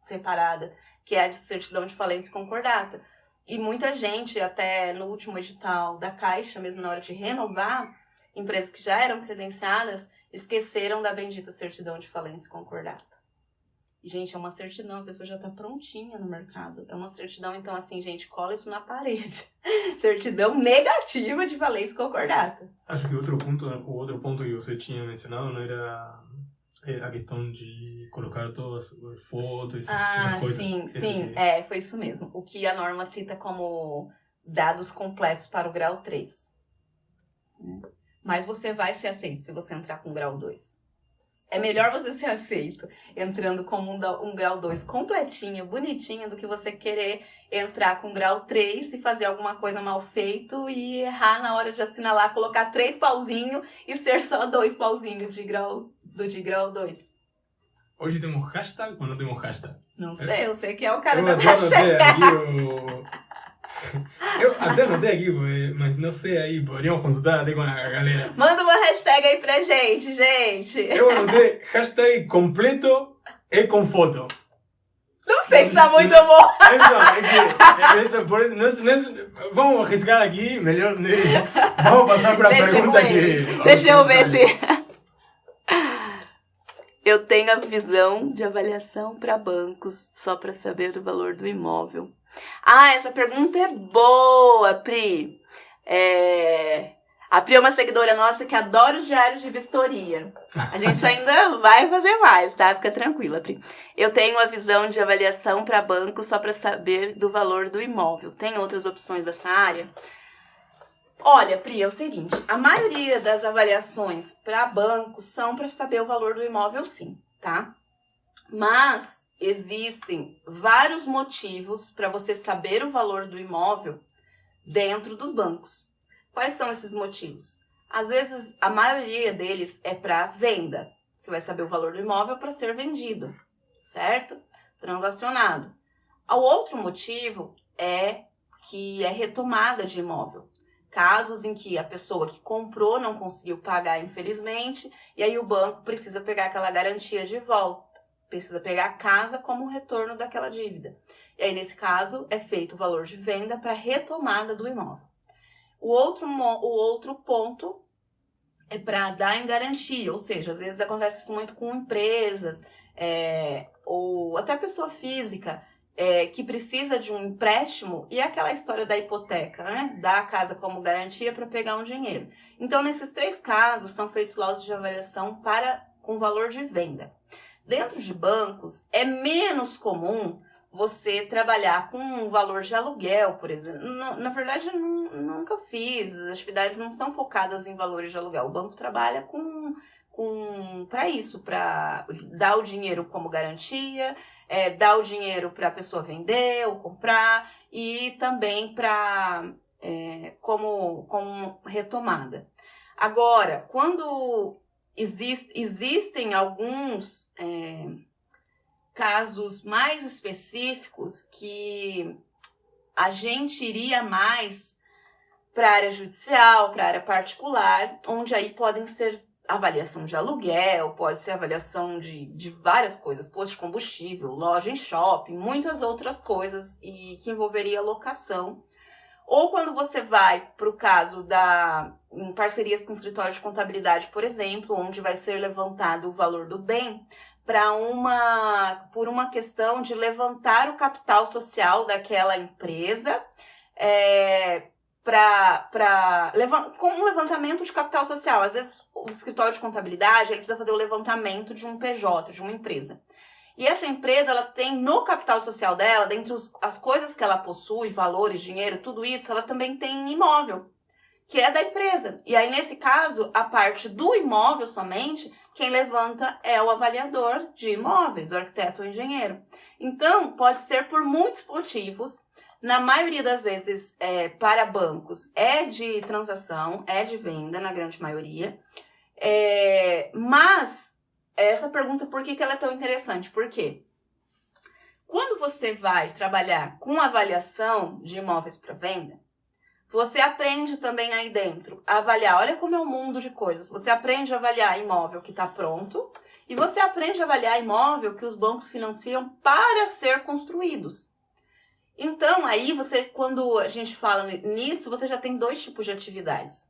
[SPEAKER 2] separada, que é a de certidão de falência concordata. E muita gente, até no último edital da Caixa, mesmo na hora de renovar, empresas que já eram credenciadas, esqueceram da bendita certidão de falência concordata. E, gente, é uma certidão, a pessoa já está prontinha no mercado. É uma certidão, então, assim, gente, cola isso na parede. Certidão negativa de falência concordata.
[SPEAKER 1] Acho que o outro ponto que você tinha mencionado não era a questão de colocar todas as fotos, essas coisas.
[SPEAKER 2] Sim, foi isso mesmo. O que a norma cita como dados completos para o grau 3. Mas você vai ser aceito se você entrar com grau 2. É melhor você ser aceito entrando como um grau 2 completinha, bonitinha, do que você querer entrar com grau 3 e fazer alguma coisa mal feito e errar na hora de assinalar, colocar 3 pauzinhos e ser só 2 pauzinhos de grau 2.
[SPEAKER 1] Hoje temos hashtag ou não temos hashtag?
[SPEAKER 2] Não sei, eu sei que é o cara das hashtags.
[SPEAKER 1] Eu até anotei aqui, mas não sei aí, poderiam consultar até com a galera.
[SPEAKER 2] Manda uma hashtag aí pra gente, gente.
[SPEAKER 1] Eu anotei hashtag completo e com foto.
[SPEAKER 2] Não sei se tá muito bom.
[SPEAKER 1] Vamos arriscar aqui, melhor. Vamos passar para a pergunta aqui.
[SPEAKER 2] Deixa eu ver se... Eu tenho a visão de avaliação para bancos, só para saber o valor do imóvel. Ah, essa pergunta é boa, Pri. A Pri é uma seguidora nossa que adora o diário de vistoria. A gente ainda vai fazer mais, tá? Fica tranquila, Pri. Eu tenho a visão de avaliação para bancos só para saber do valor do imóvel. Tem outras opções dessa área? Olha, Pri, é o seguinte, a maioria das avaliações para bancos são para saber o valor do imóvel, sim, tá? Mas existem vários motivos para você saber o valor do imóvel dentro dos bancos. Quais são esses motivos? Às vezes, a maioria deles é para venda. Você vai saber o valor do imóvel para ser vendido, certo? Transacionado. O outro motivo é que é retomada de imóvel. Casos em que a pessoa que comprou não conseguiu pagar, infelizmente, e aí o banco precisa pegar aquela garantia de volta. Precisa pegar a casa como retorno daquela dívida. E aí, nesse caso, é feito o valor de venda para retomada do imóvel. O outro ponto é para dar em garantia, ou seja, às vezes acontece isso muito com empresas, ou até pessoa física, que precisa de um empréstimo e aquela história da hipoteca, né? Dar a casa como garantia para pegar um dinheiro. Então, nesses 3 casos, são feitos laudos de avaliação com valor de venda. Dentro de bancos, é menos comum você trabalhar com um valor de aluguel, por exemplo. Na verdade, eu nunca fiz, as atividades não são focadas em valores de aluguel. O banco trabalha para isso, para dar o dinheiro como garantia, dar o dinheiro para a pessoa vender ou comprar e também como retomada. Agora, quando existem alguns casos mais específicos que a gente iria mais para a área judicial, para a área particular, onde aí podem ser avaliação de aluguel, pode ser avaliação de várias coisas, posto de combustível, loja em shopping, muitas outras coisas e que envolveria locação. Ou quando você vai para o caso em parcerias com escritórios de contabilidade, por exemplo, onde vai ser levantado o valor do bem por uma questão de levantar o capital social daquela empresa, com um levantamento de capital social. Às vezes, o escritório de contabilidade ele precisa fazer o levantamento de um PJ, de uma empresa. E essa empresa, ela tem no capital social dela, dentre as coisas que ela possui, valores, dinheiro, tudo isso, ela também tem imóvel, que é da empresa. E aí, nesse caso, a parte do imóvel somente, quem levanta é o avaliador de imóveis, o arquiteto ou engenheiro. Então, pode ser por muitos motivos. Na maioria das vezes, para bancos, é de transação, é de venda, na grande maioria. Mas, essa pergunta, por que ela é tão interessante? Por quê? Quando você vai trabalhar com avaliação de imóveis para venda, você aprende também aí dentro a avaliar, olha como é um mundo de coisas. Você aprende a avaliar imóvel que está pronto e você aprende a avaliar imóvel que os bancos financiam para ser construídos. Então, aí, quando a gente fala nisso, você já tem 2 tipos de atividades.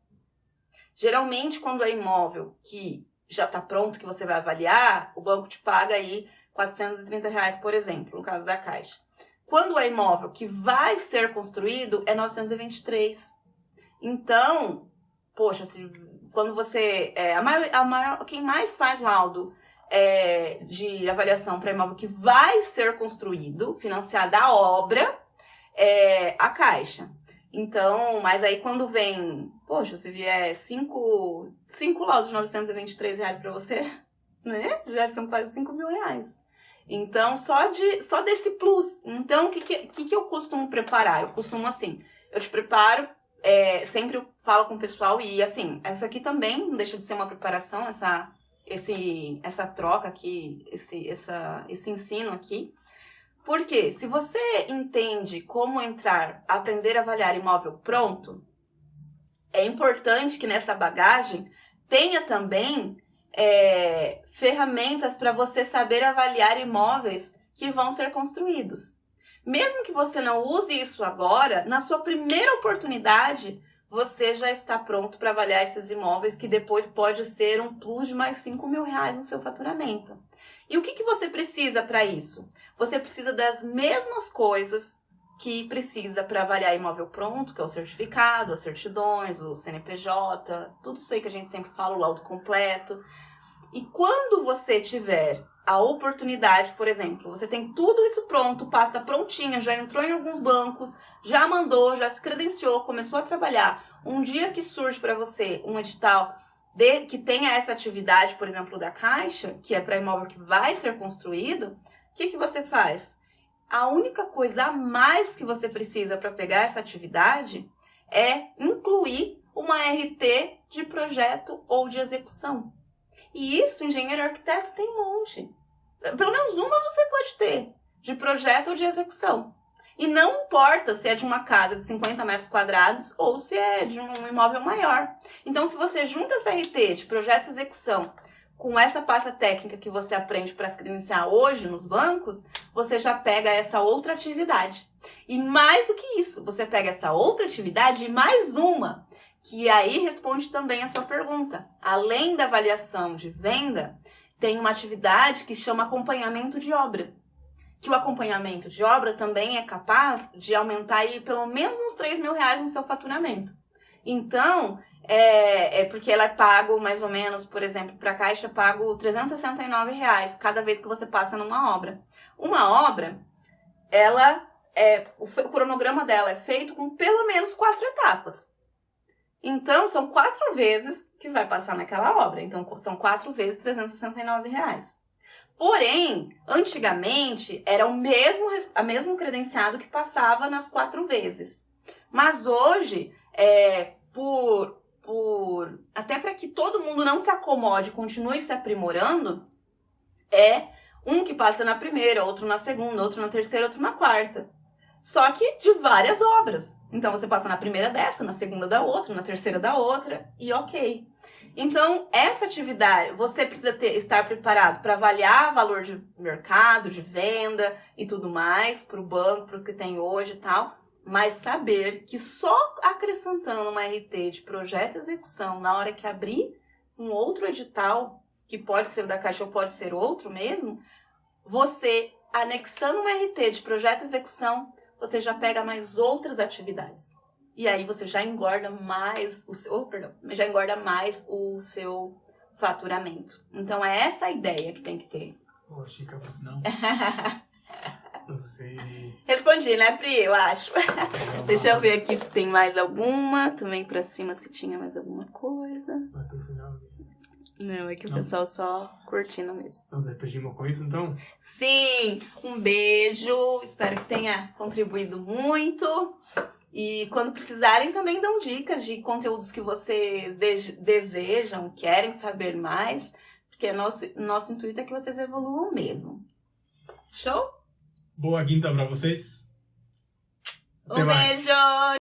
[SPEAKER 2] Geralmente, quando é imóvel que já está pronto, que você vai avaliar, o banco te paga aí R$430, por exemplo, no caso da Caixa. Quando é imóvel que vai ser construído, é 923. Então, poxa, quando você... quem mais faz laudo de avaliação para imóvel que vai ser construído, financiada a obra, a Caixa. Então, mas aí quando vem, poxa, se vier 5 laudos de R$923 para você, né? Já são quase R$5.000. Então, só desse plus. Então, o que eu costumo preparar? Eu costumo assim, eu te preparo, sempre eu falo com o pessoal e assim, essa aqui também não deixa de ser uma preparação, essa troca aqui, esse ensino aqui. Porque se você entende como aprender a avaliar imóvel pronto, é importante que nessa bagagem tenha também ferramentas para você saber avaliar imóveis que vão ser construídos. Mesmo que você não use isso agora, na sua primeira oportunidade, você já está pronto para avaliar esses imóveis, que depois pode ser um plus de mais R$5.000 no seu faturamento. E o que você precisa para isso? Você precisa das mesmas coisas que precisa para avaliar imóvel pronto, que é o certificado, as certidões, o CNPJ, tudo isso aí que a gente sempre fala, o laudo completo. E quando você tiver a oportunidade, por exemplo, você tem tudo isso pronto, pasta prontinha, já entrou em alguns bancos, já mandou, já se credenciou, começou a trabalhar. Um dia que surge para você um edital que tenha essa atividade, por exemplo, da Caixa, que é para imóvel que vai ser construído, o que você faz? A única coisa a mais que você precisa para pegar essa atividade é incluir uma RT de projeto ou de execução. E isso, engenheiro e arquiteto tem um monte. Pelo menos uma você pode ter, de projeto ou de execução. E não importa se é de uma casa de 50 metros quadrados ou se é de um imóvel maior. Então, se você junta essa RT de projeto e execução com essa pasta técnica que você aprende para se credenciar hoje nos bancos, você já pega essa outra atividade. E mais do que isso, você pega essa outra atividade e mais uma, que aí responde também a sua pergunta. Além da avaliação de venda, tem uma atividade que chama acompanhamento de obra. Que o acompanhamento de obra também é capaz de aumentar aí pelo menos uns R$3.000 no seu faturamento. Então, porque ela é pago mais ou menos, por exemplo, para a Caixa, pago R$369 cada vez que você passa numa obra. Uma obra, o cronograma dela é feito com pelo menos 4 etapas. Então, são 4 vezes que vai passar naquela obra. Então, são 4 vezes R$369. Porém, antigamente, era o mesmo credenciado que passava nas 4 vezes. Mas hoje, até para que todo mundo não se acomode e continue se aprimorando, um que passa na primeira, outro na segunda, outro na terceira, outro na quarta. Só que de várias obras. Então, você passa na primeira dessa, na segunda da outra, na terceira da outra, e ok. Então, essa atividade, você precisa estar preparado para avaliar valor de mercado, de venda e tudo mais, para o banco, para os que tem hoje e tal, mas saber que só acrescentando uma RT de projeto e execução na hora que abrir um outro edital, que pode ser da Caixa ou pode ser outro mesmo, você anexando uma RT de projeto e execução, você já pega mais outras atividades. E aí você já engorda mais o seu faturamento. Então é essa a ideia que tem que ter.
[SPEAKER 1] Pô, Chica, pro final. Você...
[SPEAKER 2] Respondi, né, Pri? Eu acho. Deixa eu ver aqui se tem mais alguma. Também pra cima se tinha mais alguma coisa.
[SPEAKER 1] Vai pro final.
[SPEAKER 2] Não, é que o pessoal só curtindo mesmo.
[SPEAKER 1] Nós despedimos com isso, então?
[SPEAKER 2] Sim, um beijo. Espero que tenha contribuído muito. E quando precisarem, também dão dicas de conteúdos que vocês desejam, querem saber mais. Porque nosso intuito é que vocês evoluam mesmo. Show?
[SPEAKER 1] Boa quinta pra vocês.
[SPEAKER 2] Um beijo!